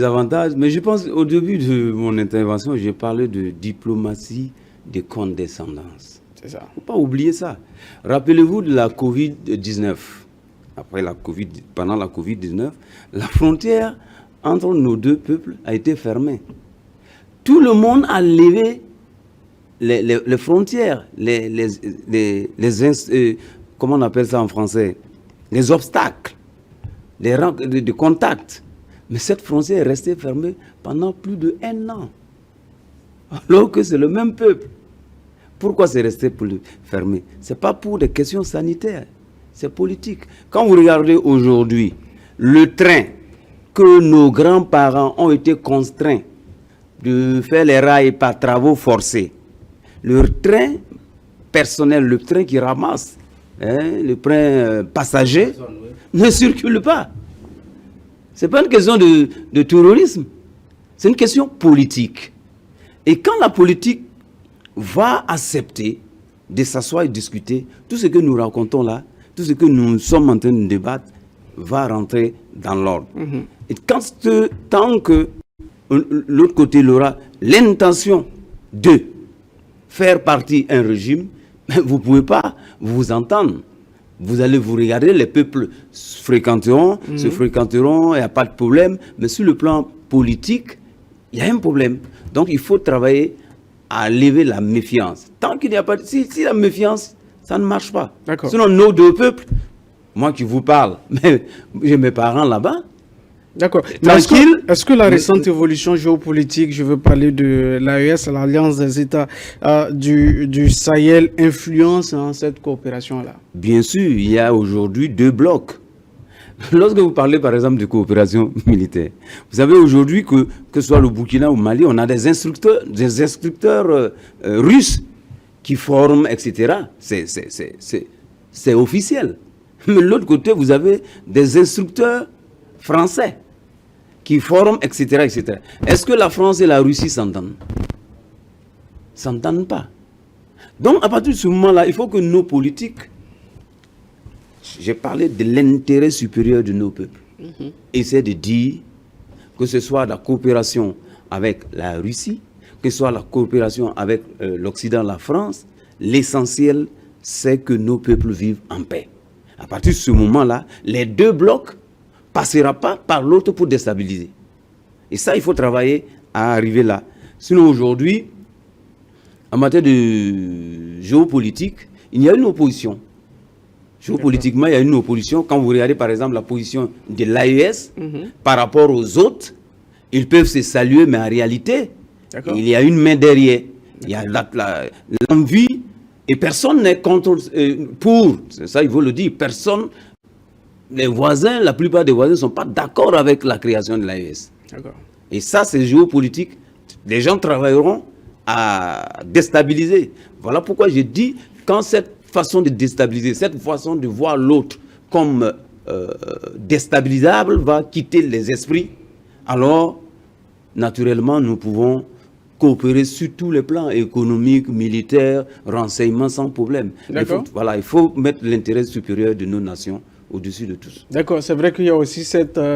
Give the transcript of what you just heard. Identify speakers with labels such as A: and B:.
A: des avantages, mais je pense au début de mon intervention, j'ai parlé de diplomatie de condescendance.
B: C'est ça.
A: Il ne faut pas oublier ça. Rappelez-vous de la Covid-19. Pendant la Covid-19, la frontière entre nos deux peuples a été fermée. Tout le monde a levé les frontières, comment on appelle ça en français, les obstacles, les rangs de contact. Mais cette frontière est restée fermée pendant plus d'1 an. Alors que c'est le même peuple. Pourquoi c'est resté fermé? Ce n'est pas pour des questions sanitaires, c'est politique. Quand vous regardez aujourd'hui le train que nos grands-parents ont été contraints de faire les rails par travaux forcés, le train personnel, le train qui ramasse, le train passager, ne circule pas. Ce n'est pas une question de terrorisme, c'est une question politique. Et quand la politique va accepter de s'asseoir et discuter, tout ce que nous racontons là, tout ce que nous sommes en train de débattre, va rentrer dans l'ordre. Et tant que l'autre côté aura l'intention de faire partie d'un régime, vous ne pouvez pas vous entendre. Vous allez vous regarder, les peuples se fréquenteront, il n'y a pas de problème. Mais sur le plan politique, il y a un problème. Donc il faut travailler à lever la méfiance. Tant qu'il n'y a pas de... Si la méfiance, ça ne marche pas. Sinon, nos deux peuples, moi qui vous parle, mais j'ai mes parents là-bas.
B: D'accord. Est-ce que la récente évolution géopolitique, je veux parler de l'AES, l'Alliance des États du Sahel, influence cette coopération-là?
A: Bien sûr, il y a aujourd'hui 2 blocs. Lorsque vous parlez par exemple de coopération militaire, vous savez aujourd'hui que ce soit le Burkina ou le Mali, on a des instructeurs russes qui forment, etc. C'est officiel. Mais de l'autre côté, vous avez des instructeurs français qui forment, etc., etc. Est-ce que la France et la Russie s'entendent? S'entendent pas. Donc, à partir de ce moment-là, il faut que nos politiques, j'ai parlé de l'intérêt supérieur de nos peuples, essaient de dire que ce soit la coopération avec la Russie, que ce soit la coopération avec l'Occident, la France, l'essentiel, c'est que nos peuples vivent en paix. À partir de ce moment-là, les 2 blocs ne passeront pas par l'autre pour déstabiliser. Et ça, il faut travailler à arriver là. Sinon, aujourd'hui, en matière de géopolitique, il y a une opposition. Géopolitiquement, il y a une opposition. Quand vous regardez, par exemple, la position de l'AES par rapport aux autres, ils peuvent se saluer, mais en réalité, il y a une main derrière. Il y a l'envie. Et personne n'est contre, ça il faut le dire, personne, les voisins, la plupart des voisins ne sont pas d'accord avec la création de l'AES. Et ça, c'est géopolitique. Les gens travailleront à déstabiliser. Voilà pourquoi j'ai dit, quand cette façon de déstabiliser, cette façon de voir l'autre comme déstabilisable va quitter les esprits, alors, naturellement, nous pouvons coopérer sur tous les plans économiques, militaires, renseignements sans problème. Il faut mettre l'intérêt supérieur de nos nations au-dessus de tous.
B: D'accord, c'est vrai qu'il y a aussi cette